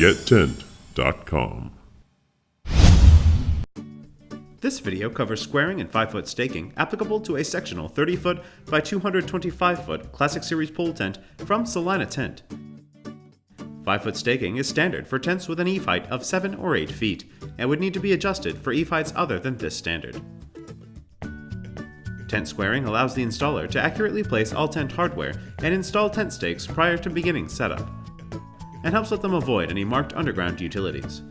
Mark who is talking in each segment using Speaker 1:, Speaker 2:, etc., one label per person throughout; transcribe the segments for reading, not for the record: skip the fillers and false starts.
Speaker 1: gettent.com.
Speaker 2: This video covers squaring and 5-foot staking applicable to a sectional 30-foot by 225-foot Classic Series pole tent from Celina Tent. 5-foot staking is standard for tents with an eave height of 7 or 8 feet and would need to be adjusted for eave heights other than this standard. Tent squaring allows the installer to accurately place all tent hardware and install tent stakes prior to beginning setup, and helps let them avoid any marked underground utilities.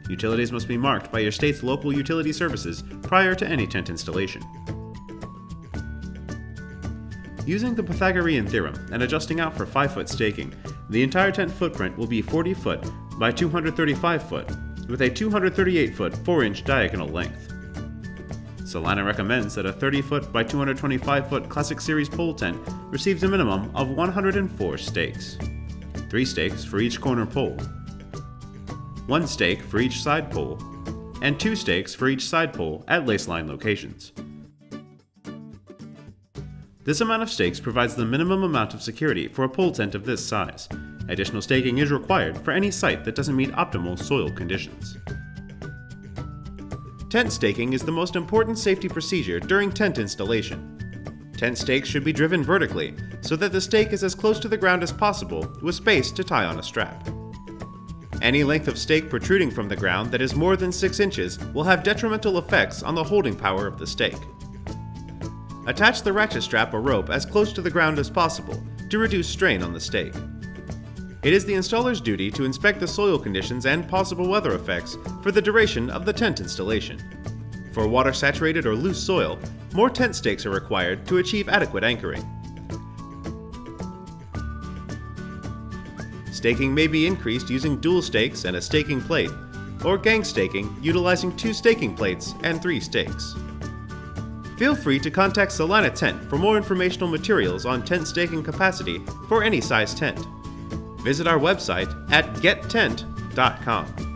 Speaker 2: Utilities must be marked by your state's local utility services prior to any tent installation. Using the Pythagorean theorem and adjusting out for 5-foot staking, the entire tent footprint will be 40 foot by 235 foot with a 238 foot 4-inch diagonal length. Celina recommends that a 30 foot by 225 foot Classic Series pole tent receives a minimum of 104 stakes. 3 stakes for each corner pole, 1 stake for each side pole, and 2 stakes for each side pole at laceline locations. This amount of stakes provides the minimum amount of security for a pole tent of this size. Additional staking is required for any site that doesn't meet optimal soil conditions. Tent staking is the most important safety procedure during tent installation. Tent stakes should be driven vertically so that the stake is as close to the ground as possible with space to tie on a strap. Any length of stake protruding from the ground that is more than 6 inches will have detrimental effects on the holding power of the stake. Attach the ratchet strap or rope as close to the ground as possible to reduce strain on the stake. It is the installer's duty to inspect the soil conditions and possible weather effects for the duration of the tent installation. For water-saturated or loose soil, more tent stakes are required to achieve adequate anchoring. Staking may be increased using dual stakes and a staking plate, or gang staking utilizing 2 staking plates and 3 stakes. Feel free to contact Celina Tent for more informational materials on tent staking capacity for any size tent. Visit our website at gettent.com.